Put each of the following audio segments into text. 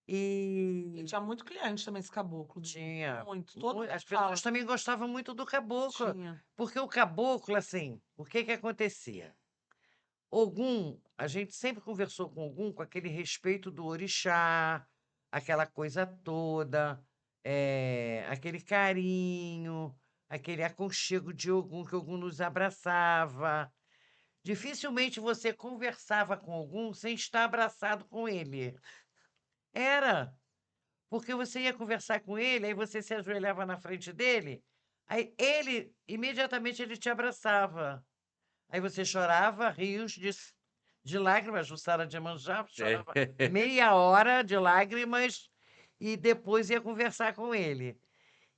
E E tinha muito cliente também esse caboclo, tinha. muito, todo mundo As pessoas fala. também gostavam muito do caboclo, Tinha. porque o caboclo, assim, o que que acontecia? Ogum, a gente sempre conversou com Ogum com aquele respeito do orixá, aquela coisa toda, aquele carinho, aquele aconchego de Ogum, que Ogum nos abraçava. Dificilmente você conversava com Ogum sem estar abraçado com ele. Era, porque você ia conversar com ele, aí você se ajoelhava na frente dele, aí ele, imediatamente ele te abraçava. Aí você chorava rios de lágrimas, Jussara de Iemanjá chorava meia hora de lágrimas e depois ia conversar com ele.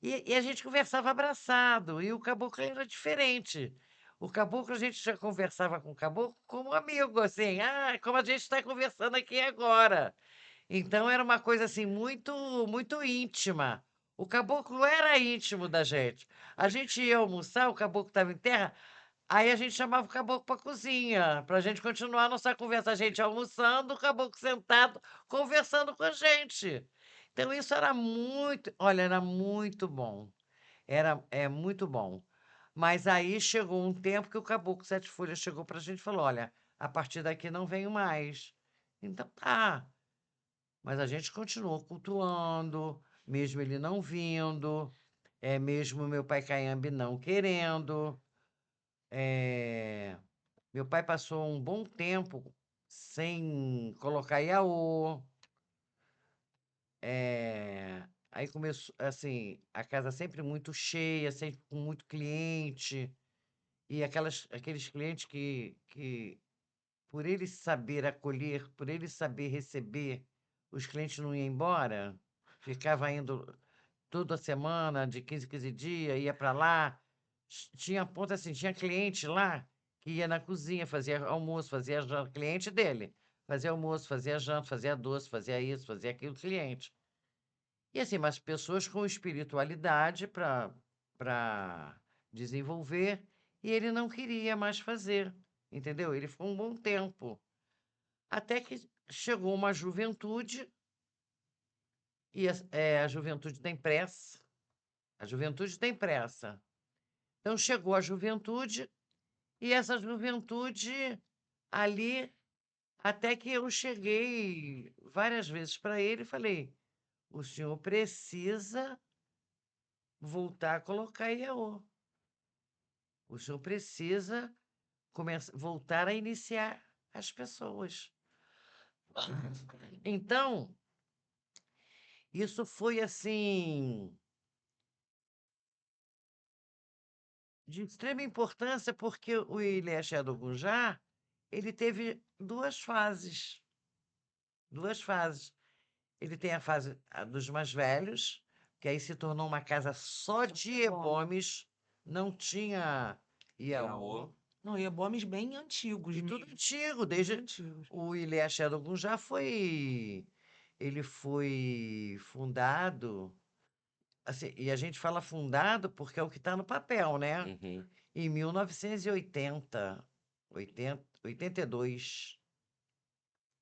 E a gente conversava abraçado, e o caboclo era diferente. O caboclo, a gente já conversava com o caboclo como amigo, assim, como a gente está conversando aqui agora. Então era uma coisa assim muito, muito íntima. O caboclo era íntimo da gente. A gente ia almoçar, o caboclo estava em terra. Aí a gente chamava o caboclo para cozinha, para a gente continuar a nossa conversa, a gente almoçando, o caboclo sentado, conversando com a gente. Então isso era muito, olha, era muito bom. Muito bom. Mas aí chegou um tempo que o caboclo Sete Folhas chegou para a gente e falou: olha, a partir daqui não venho mais. Então tá. Mas a gente continuou cultuando, mesmo ele não vindo, mesmo meu pai Caiambe não querendo. É, meu pai passou um bom tempo sem colocar Iaô. Aí começou, assim, a casa sempre muito cheia, sempre com muito cliente. E aqueles clientes que, por ele saber acolher, por ele saber receber, os clientes não iam embora. Ficava indo toda semana, de 15 em 15 dias, ia para lá. Tinha ponto assim, tinha cliente lá que ia na cozinha, fazia almoço, fazia janta, cliente dele. Fazia almoço, fazia janta, fazia doce, fazia isso, fazia aquilo, cliente. E assim, mas pessoas com espiritualidade para desenvolver, e ele não queria mais fazer, entendeu? Ele ficou um bom tempo. Até que chegou uma juventude, e a juventude tem pressa. A juventude tem pressa. Então chegou a juventude, e essa juventude ali, até que eu cheguei várias vezes para ele e falei: o senhor precisa voltar a colocar IAO. O senhor precisa voltar a iniciar as pessoas. Então, isso foi assim de extrema importância, porque o Ilé Gunjá, ele teve duas fases. Duas fases. Ele tem a fase dos mais velhos, que aí se tornou uma casa só de ebomes, não tinha Iaô. Não, e Ebomes bem antigos E tudo mesmo, antigo, bem desde antigos. o Ilê Axé-Dogum já foi. Ele foi fundado. Assim, e a gente fala fundado porque é o que está no papel, né? Em 1980, 82,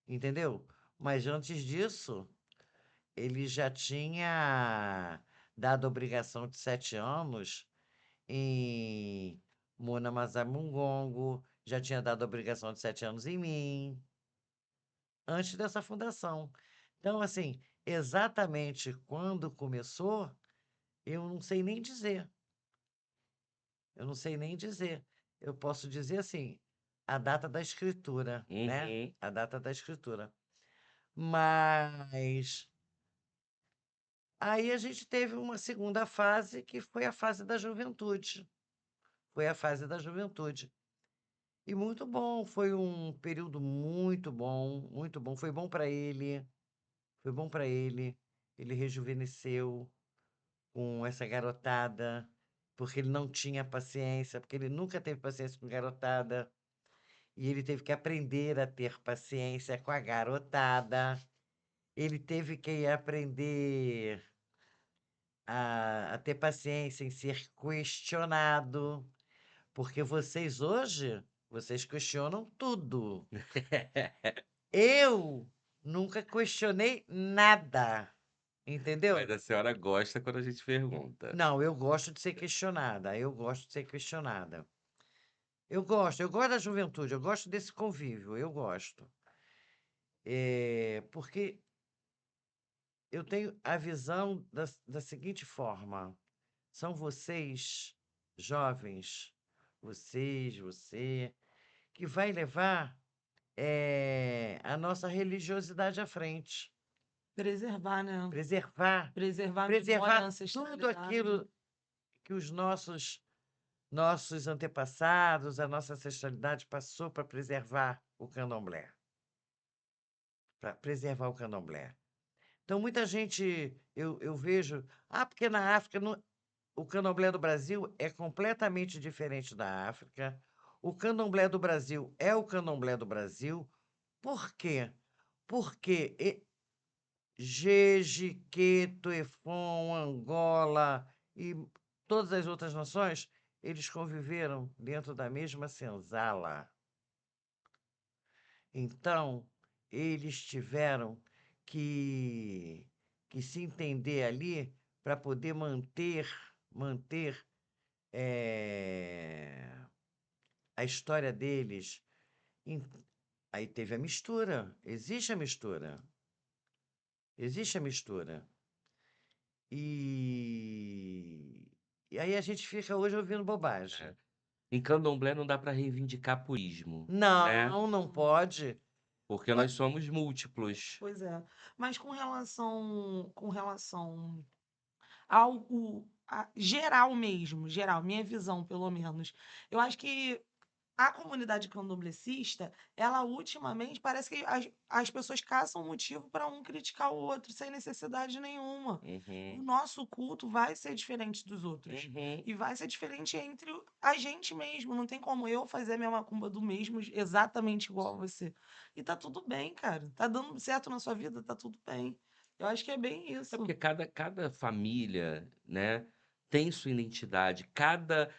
entendeu? Mas antes disso, ele já tinha dado obrigação de 7 anos em Mona Mazamungongo, já tinha dado obrigação de 7 anos em mim, antes dessa fundação. Então, assim, exatamente quando começou, eu não sei nem dizer. Eu não sei nem dizer. Eu posso dizer assim, a data da escritura, né? A data da escritura. Mas aí a gente teve uma segunda fase, que foi a fase da juventude. Foi a fase da juventude. E muito bom, foi um período muito bom, muito bom. Foi bom para ele, foi bom para ele. Ele rejuvenesceu com essa garotada, porque ele não tinha paciência, porque ele nunca teve paciência com garotada. E ele teve que aprender a ter paciência com a garotada. Ele teve que aprender a ter paciência em ser questionado, porque vocês hoje, vocês questionam tudo. Eu Nunca questionei nada, entendeu? Mas a senhora gosta quando a gente pergunta. Não, eu gosto de ser questionada, eu gosto de ser questionada. Eu gosto da juventude, eu gosto desse convívio, eu gosto. Porque eu tenho a visão da seguinte forma: são vocês, jovens, você, que vai levar a nossa religiosidade à frente. Preservar, né? Preservar, Preservar a memória, a preservar tudo ancestralidade. aquilo que os nossos antepassados, a nossa ancestralidade passou para preservar o candomblé. Para preservar o candomblé. Então, muita gente, eu vejo, porque na África, o candomblé do Brasil é completamente diferente da África. O candomblé do Brasil é o candomblé do Brasil. Por quê? Porque Jeje, Queto, Efon, Angola e todas as outras nações, eles conviveram dentro da mesma senzala. Então, eles tiveram que, que se entender ali para poder manter a história deles. Em- Aí teve a mistura, existe a mistura, existe a mistura. E, e aí a gente fica hoje ouvindo bobagem. É. Em candomblé não dá para reivindicar purismo, né? Não pode. Porque nós somos múltiplos. Pois é. Mas com relação ao geral mesmo, geral, minha visão, pelo menos. Eu acho que a comunidade candomblessista, ela ultimamente parece que as pessoas caçam motivo para um criticar o outro sem necessidade nenhuma. O Uhum, nosso culto vai ser diferente dos outros. uhum. E vai ser diferente entre a gente mesmo. Não tem como eu fazer a minha macumba do mesmo, exatamente igual a você. E tá tudo bem, cara. Tá dando certo na sua vida, tá tudo bem. Eu acho que é bem É porque isso. cada família, né, tem sua identidade, cada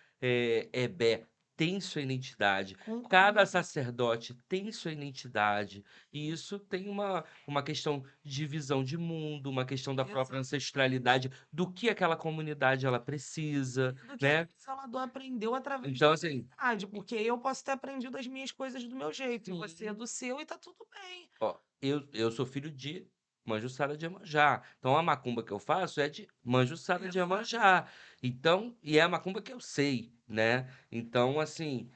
ebé tem sua identidade, cada Concordo. sacerdote tem sua identidade, e isso tem uma questão de visão de mundo, uma questão da própria Exato. ancestralidade, do que aquela comunidade ela precisa, Do que né? aquele selador aprendeu através da Então, assim, comunidade, porque eu posso ter aprendido as minhas coisas do meu jeito, e você sim. do seu, e tá tudo bem. Ó, eu sou filho de Manjuçara de Iemanjá, então a macumba que eu faço é de Manjuçara de Exato. Iemanjá, então e é a macumba que eu sei, né. Então, assim,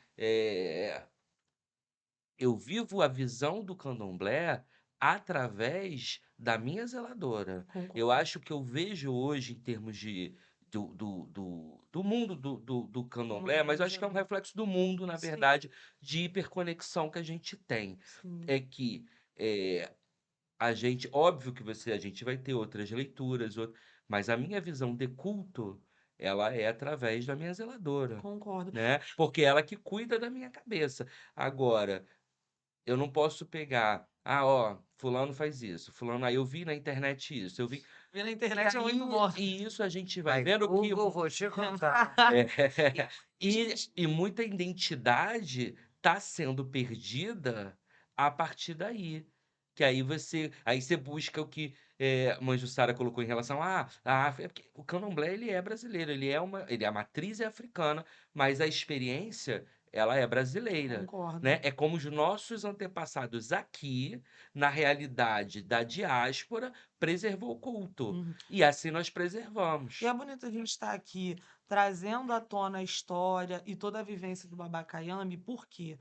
eu vivo a visão do candomblé através da minha zeladora. Eu Concordo. acho que eu vejo hoje em termos de do mundo do De candomblé, mas eu maneira acho que é um geral. reflexo do mundo, na Sim, verdade, de hiperconexão que a gente tem. sim. É que, eh a gente óbvio que a gente vai ter outras leituras, mas a minha visão de culto, ela é através da minha zeladora, Concordo. né, porque ela que cuida da minha cabeça. Agora, eu não posso pegar: "Ah, ó, fulano faz isso, fulano aí eu vi na internet isso, eu vi", Ver na e internet é muito aí bom. e isso a gente vai Vai, vendo que Google, vou te contar. é, E e muita identidade está sendo perdida a partir daí. Que aí você busca o que Manjussara colocou em relação à África, porque o candomblé ele é brasileiro, a matriz é africana, mas a experiência ela é brasileira, concordo. né? É como os nossos antepassados aqui, na realidade da diáspora, preservou o culto. Uhum. E assim nós E é preservamos. bonito a gente estar aqui trazendo à tona a história e toda a vivência do Babá Kayambi, porque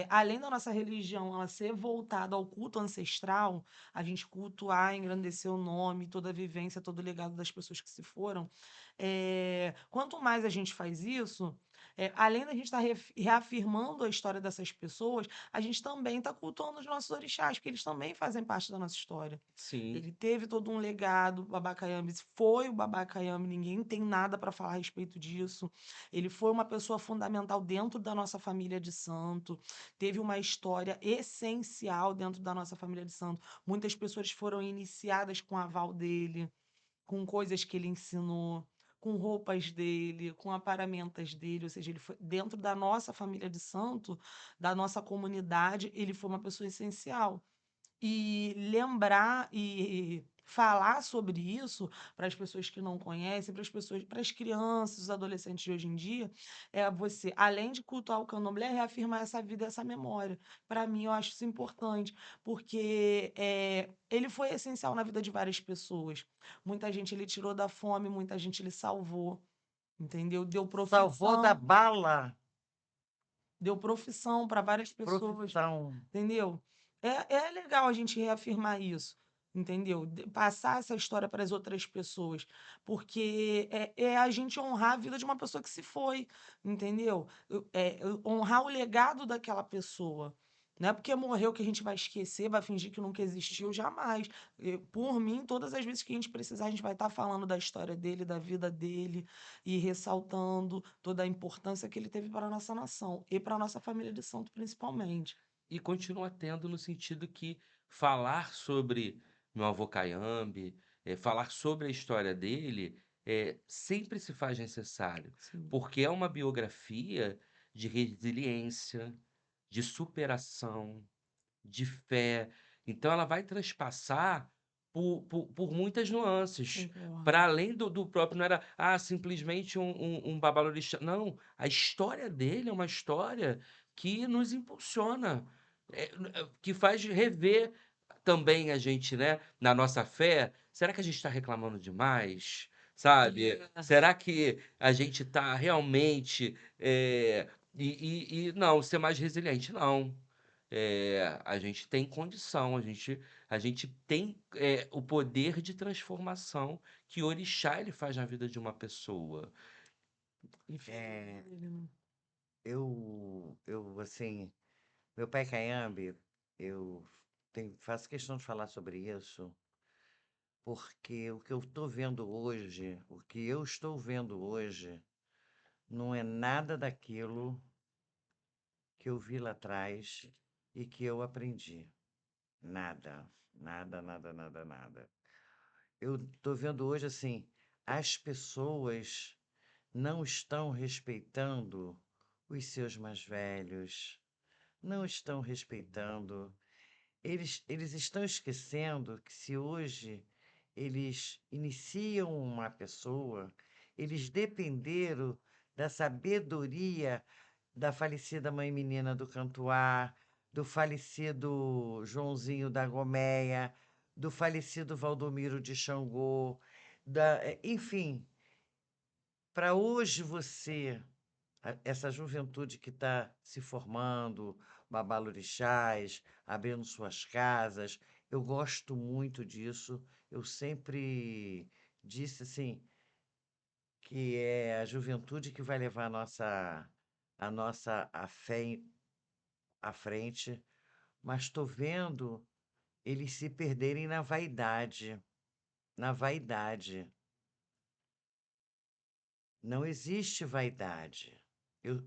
além da nossa religião ela ser voltada ao culto ancestral, a gente cultuar, engrandecer o nome, toda a vivência, todo o legado das pessoas que se foram, quanto mais a gente faz isso, além da gente estar reafirmando a história dessas pessoas, a gente também está cultuando os nossos orixás, porque eles também fazem parte da nossa história. Sim. Ele teve todo um legado, o Babá Kayambi foi o Babá Kayambi, ninguém tem nada para falar a respeito disso. Ele foi uma pessoa fundamental dentro da nossa família de santo, teve uma história essencial dentro da nossa família de santo. Muitas pessoas foram iniciadas com o aval dele, com coisas que ele ensinou, com roupas dele, com aparamentas dele, ou seja, ele foi dentro da nossa família de santo, da nossa comunidade, ele foi uma pessoa essencial. e lembrar e falar sobre isso para as pessoas que não conhecem, para as pessoas, para as crianças, os adolescentes de hoje em dia, é você, além de cultuar o candomblé, reafirmar essa vida, essa memória. Para mim, eu acho isso importante, porque ele foi essencial na vida de várias pessoas. Muita gente ele tirou da fome, muita gente ele salvou, entendeu? Salvou da bala, Deu profissão para várias pessoas. profissão. Entendeu? É legal a gente reafirmar isso, entendeu? Passar essa história para as outras pessoas, porque é a gente honrar a vida de uma pessoa que se foi, entendeu? Honrar o legado daquela pessoa. Não é porque morreu que a gente vai esquecer, vai fingir que nunca existiu, jamais. Por mim, todas as vezes que a gente precisar, a gente vai estar falando da história dele, da vida dele, e ressaltando toda a importância que ele teve para a nossa nação e para a nossa família de santo, principalmente. E continua tendo no sentido que falar sobre meu avô Caiambe, falar sobre a história dele, sempre se faz necessário, Sim. porque é uma biografia de resiliência, de superação, de fé. Então ela vai transpassar por muitas nuances. Concordo. Para além do próprio, não era simplesmente um babalorixá. Não, a história dele é uma história que nos impulsiona, que faz rever também a gente, né, na nossa fé. Será que a gente está reclamando demais? Sabe? É. Será que a gente está realmente. Não, ser mais resiliente? Não. A gente tem condição, a gente tem o poder de transformação que o orixá ele faz na vida de uma pessoa. Enfim, É, Ele, né? assim, meu pai Caiambe, eu faço questão de falar sobre isso, porque o que eu estou vendo hoje, o que eu estou vendo hoje, não é nada daquilo que eu vi lá atrás e que eu aprendi. Nada, nada, nada, nada, nada. Eu estou vendo hoje assim, as pessoas não estão respeitando os seus mais velhos, não estão respeitando. Eles estão esquecendo que se hoje eles iniciam uma pessoa, eles dependeram da sabedoria da falecida mãe menina do Cantuá, do falecido Joãozinho da Gomeia, do falecido Valdomiro de Xangô, enfim, para hoje você, essa juventude que está se formando, babalorixás, abrindo suas casas, eu gosto muito disso. Eu sempre disse assim que é a juventude que vai levar a fé à frente, mas estou vendo eles se perderem na vaidade. Na vaidade. Não existe vaidade. Eu,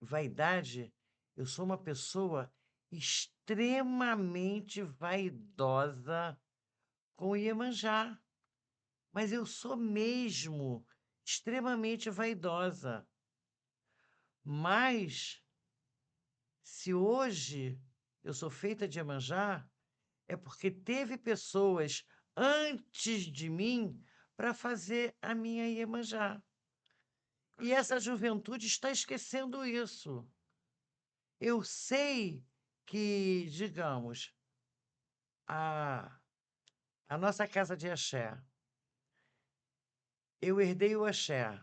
vaidade, eu sou uma pessoa extremamente vaidosa com Iemanjá, mas eu sou mesmo extremamente vaidosa. Mas se hoje eu sou feita de Iemanjá, é porque teve pessoas antes de mim para fazer a minha Iemanjá. E essa juventude está esquecendo isso. Eu sei que, digamos, a, a nossa casa de axé, eu herdei o axé.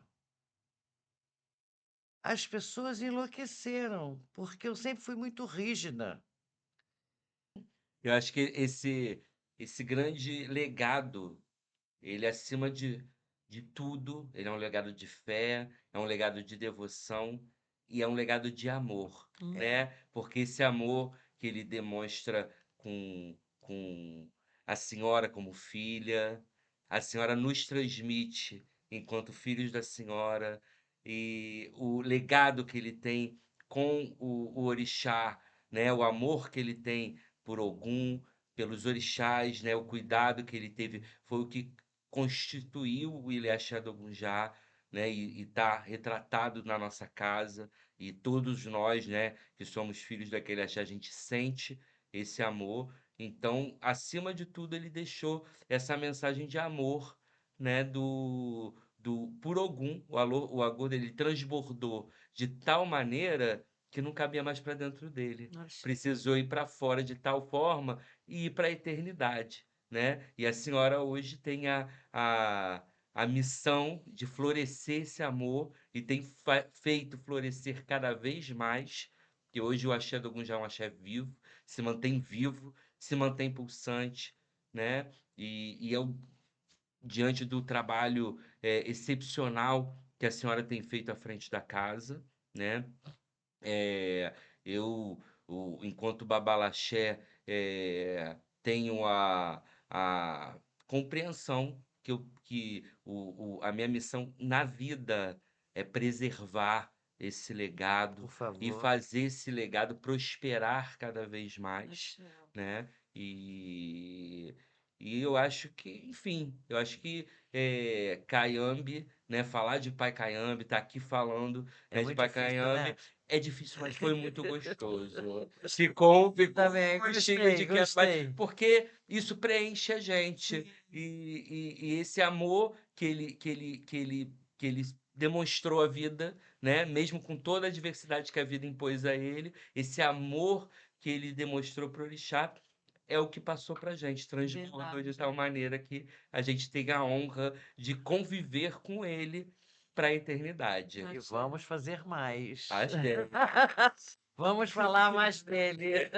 As pessoas enlouqueceram, porque eu sempre fui muito rígida. eu acho que esse grande legado, ele acima de tudo, ele é um legado de fé, é um legado de devoção e é um legado de amor, Hum. né? Porque esse amor que ele demonstra com a senhora como filha, a senhora nos transmite enquanto filhos da senhora, e o legado que ele tem com o orixá, né? O amor que ele tem por Ogum, pelos orixás, né? O cuidado que ele teve foi o que constituiu o Ilha Axé do Gunjá, né? E está retratado na nossa casa. E todos nós, né, que somos filhos daquele axé, a gente sente esse amor. Então, acima de tudo, ele deixou essa mensagem de amor, né, por Ogum. O amor dele transbordou de tal maneira que não cabia mais para dentro dele. Nossa. Precisou ir para fora de tal forma e ir para a eternidade, né? E a senhora hoje tem a missão de florescer esse amor e tem feito florescer cada vez mais, que hoje o Axé do Ogum já é um axé vivo, se mantém pulsante, né? E diante do trabalho excepcional que a senhora tem feito à frente da casa, né? É, eu, enquanto Babalaxé, tenho a compreensão a minha missão na vida é preservar esse legado Por e favor. fazer esse legado prosperar cada vez mais, Axé. né? E eu acho que, enfim, eu acho que Kayambi, né? Falar de Pai Kayambi, tá aqui falando, É né, de muito Pai difícil, Kayambi, né? é difícil, mas foi muito gostoso. Ficou Também um gostinho de quero mais, gostei. porque isso preenche a gente. Sim. E esse amor que ele demonstrou à vida, né? Mesmo com toda a diversidade que a vida impôs a ele, esse amor que ele demonstrou para o orixá é o que passou para a gente, transbordou de tal Verdade. maneira que a gente tem a honra de conviver com ele para a eternidade. E Axé. vamos fazer mais. Axé. Vamos falar mais dele.